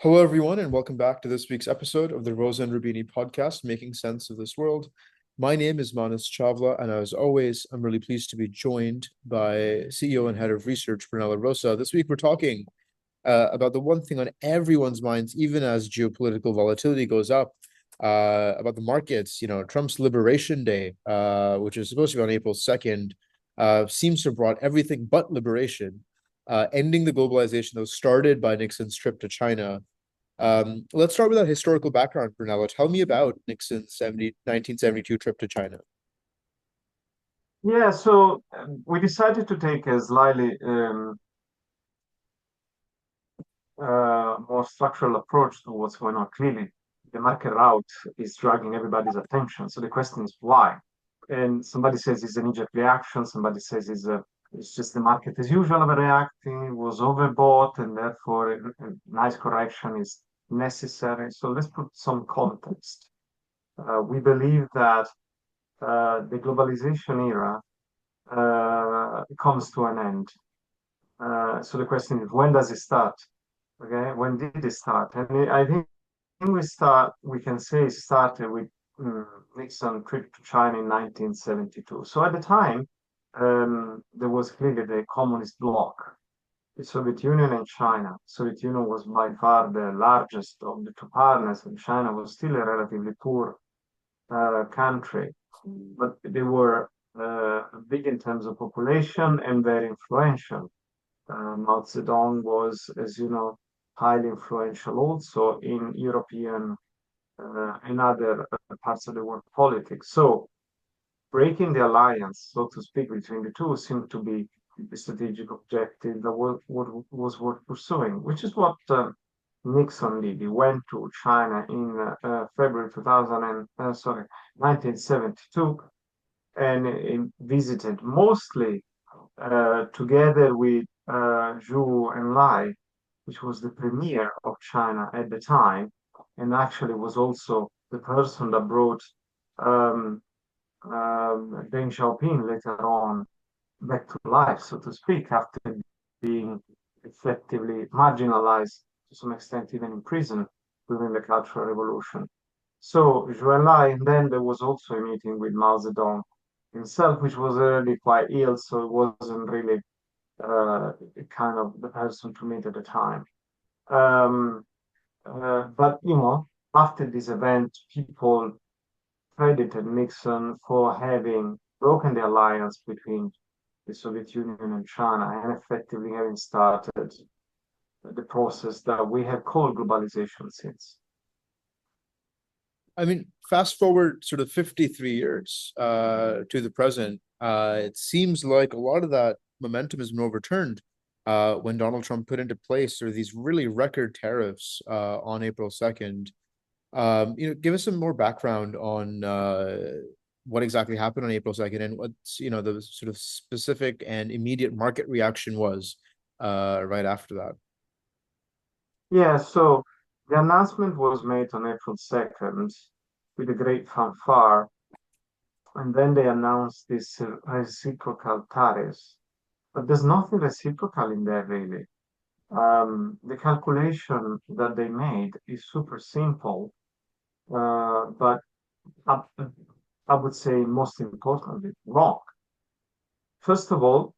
Hello, everyone, and welcome back to this week's episode of the Rosa and Rubini podcast, Making Sense of This World. My name is Manas Chavla, and as always, I'm really pleased to be joined by CEO and Head of Research, Brunella Rosa. This week, we're talking about the one thing on everyone's minds, even as geopolitical volatility goes up, about the markets. Trump's Liberation Day, which is supposed to be on April 2nd, seems to have brought everything but liberation, ending the globalization that was started by Nixon's trip to China. Let's start with that historical background, Brunello. Tell me about Nixon's 1972 trip to China. Yeah, so we decided to take a slightly more structural approach to what's going on. Clearly, the market route is dragging everybody's attention. So the question is why? And somebody says it's a knee-jerk reaction. Somebody says it's just the market as usual overreacting. It was overbought, and therefore a nice correction is necessary. So let's put some context. We believe that the globalization era comes to an end. So the question is, when does it start? Okay, when did it start? And I think we can say it started with Nixon trip to China in 1972. So at the time, there was clearly the communist bloc, the Soviet Union and China. Soviet Union was by far the largest of the two partners, and China was still a relatively poor country, but they were big in terms of population and very influential. Mao Zedong was, as you know, highly influential also in European and other parts of the world politics. So breaking the alliance, so to speak, between the two seemed to be the strategic objective that was worth pursuing, which is what Nixon did. He went to China in February 2000 and, 1972, and he visited mostly together with Zhu Enlai, which was the premier of China at the time, and actually was also the person that brought um, Deng Xiaoping later on back to life, so to speak, after being effectively marginalized to some extent, even in prison during the Cultural Revolution. So Zhu Enlai, and then there was also a meeting with Mao Zedong himself, which was already quite ill, so it wasn't really kind of the person to meet at the time. Um, but after this event, people credited Nixon for having broken the alliance between the Soviet Union and China and effectively having started the process that we have called globalization since. I mean, fast forward sort of 53 years to the present, it seems like a lot of that momentum has been overturned when Donald Trump put into place sort of these really record tariffs on April 2nd. Give us some more background on what exactly happened on April 2nd and what's, the sort of specific and immediate market reaction was right after that. Yeah, so the announcement was made on April 2nd with a great fanfare, and then they announced this reciprocal tariffs. But there's nothing reciprocal in there, really. The calculation that they made is super simple, but I, I would say most importantly, wrong. First of all,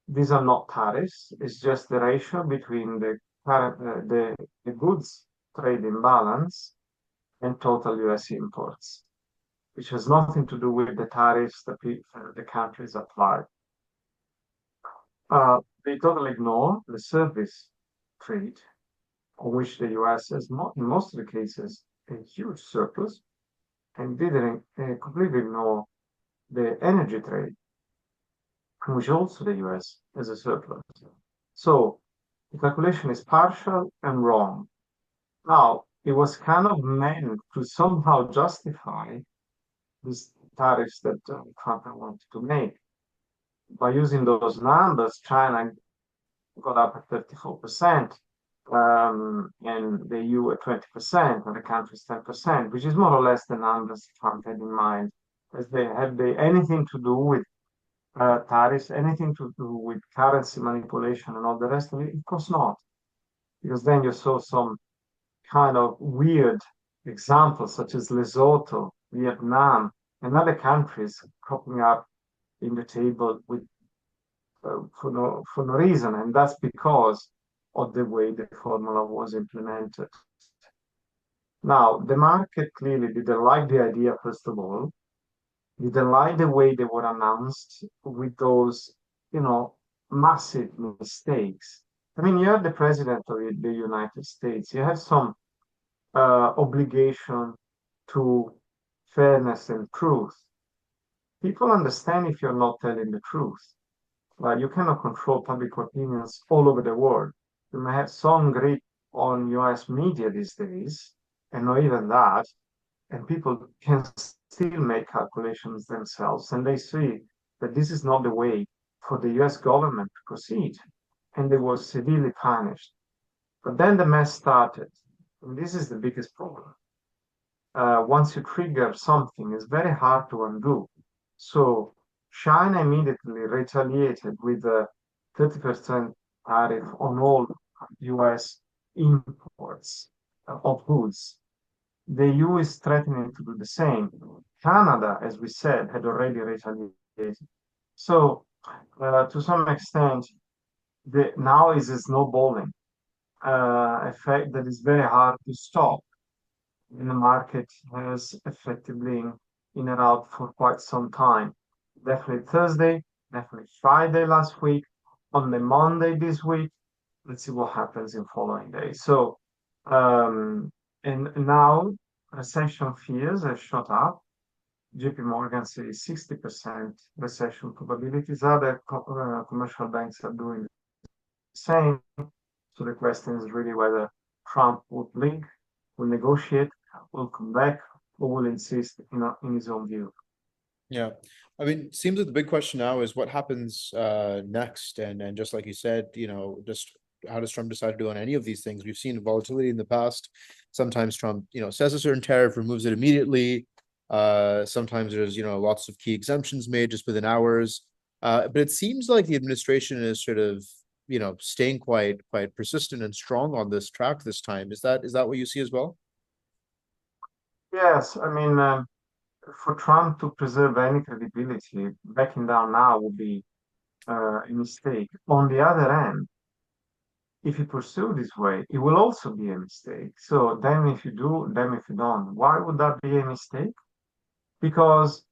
these are not tariffs. It's just the ratio between the goods trade imbalance and total U.S. imports, which has nothing to do with the tariffs that the countries apply. They totally ignore the service trade, on which the US has, in most of the cases, a huge surplus, and didn't completely ignore the energy trade, in which also the US has a surplus. So the calculation is partial and wrong. Now, it was kind of meant to somehow justify these tariffs that Trump wanted to make. By using those numbers, China got up at 34%, and the EU at 20%, and the countries 10%, which is more or less the numbers Trump had in mind. As they anything to do with tariffs, anything to do with currency manipulation and all the rest of it? Of course not, because then you saw some kind of weird examples such as Lesotho, Vietnam, and other countries cropping up in the table with for no reason, and that's because of the way the formula was implemented. Now, the market clearly didn't like the idea, first of all, didn't like the way they were announced with those, you know, massive mistakes. I mean, you're the president of the United States. You have some obligation to fairness and truth. People understand if you're not telling the truth. You cannot control public opinions all over the world. You may have some grip on US media these days, and not even that, and people can still make calculations themselves, and they see that this is not the way for the US government to proceed, and they were severely punished. But then the mess started, and this is the biggest problem. Once you trigger something, it's very hard to undo. So China immediately retaliated with a 30% tariff on all US imports of goods. The EU is threatening to do the same. Canada, as we said, had already retaliated. So, to some extent, now is a snowballing effect that is very hard to stop. And the market has effectively in and out for quite some time. Definitely Thursday, definitely Friday last week, on the Monday this week. Let's see what happens in following days. So, and now recession fears have shot up. JP Morgan says 60% recession probabilities. Other commercial banks are doing the same. So the question is really whether Trump will blink, will negotiate, will come back, or will insist in his own view. Yeah. I mean, seems like the big question now is what happens next. And just like you said, just how does Trump decide to do on any of these things? We've seen volatility in the past. Sometimes Trump, says a certain tariff, removes it immediately. Sometimes there's, lots of key exemptions made just within hours. But it seems like the administration is sort of, staying quite persistent and strong on this track this time. Is that what you see as well? Yes, I mean, for Trump to preserve any credibility, backing down now would be a mistake. On the other hand, if you pursue this way, it will also be a mistake. So then if you do, then if you don't, why would that be a mistake? Because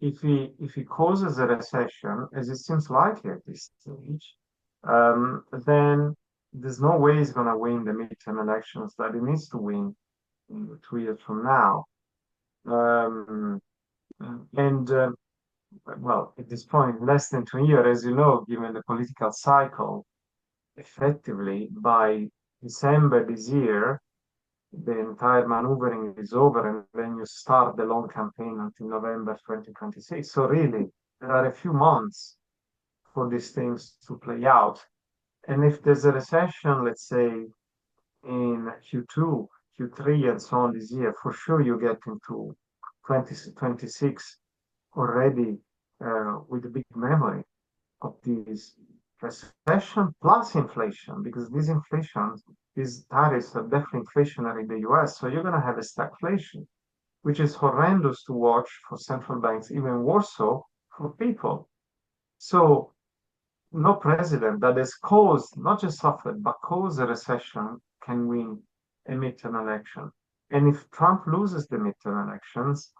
if he causes a recession, as it seems likely at this stage, then there's no way he's going to win the midterm elections that he needs to win 2 years from now. And well, at this point, less than 2 years, as you know, given the political cycle, effectively by December this year, the entire maneuvering is over, and then you start the long campaign until November 2026. So really, there are a few months for these things to play out. And if there's a recession, let's say in Q2, Q3, and so on this year, for sure you get into 2026 already with a big memory of this recession plus inflation, because these tariffs are definitely inflationary in the US. So you're going to have a stagflation, which is horrendous to watch for central banks, even worse so for people. So no president that has caused, not just suffered, but caused a recession can win a midterm election. And if Trump loses the midterm elections,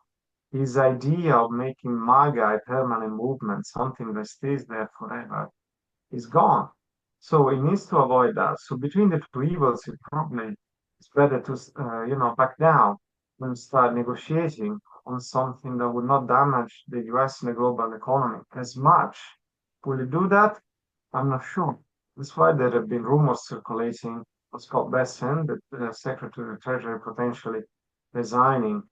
his idea of making MAGA a permanent movement, something that stays there forever, is gone. So he needs to avoid that. So between the two evils, it probably it's better to back down and start negotiating on something that would not damage the US and the global economy as much. Will he do that? I'm not sure. That's why there have been rumors circulating of Scott Bessent, the Secretary of Treasury, potentially resigning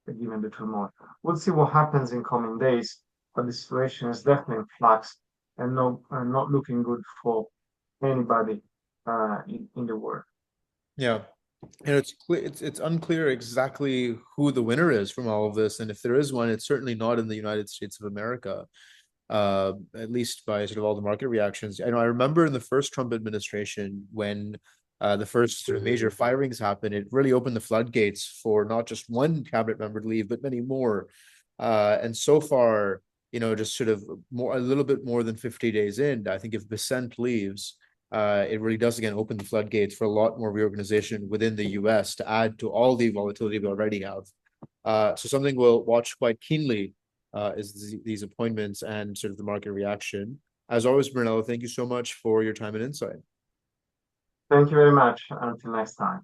given the turmoil. We'll see what happens in coming days, but the situation is definitely in flux and not looking good for anybody in the world. Yeah. And it's clear, it's unclear exactly who the winner is from all of this, and if there is one, it's certainly not in the United States of America. At least by sort of all the market reactions. I know I remember in the first Trump administration when the first sort of major firings happened, it really opened the floodgates for not just one cabinet member to leave, but many more. And so far, just sort of a little bit more than 50 days in, I think if Besant leaves, it really does again open the floodgates for a lot more reorganization within the US to add to all the volatility we already have. So something we'll watch quite keenly is these appointments and sort of the market reaction. As always, Brunello, thank you so much for your time and insight. Thank you very much. Until next time.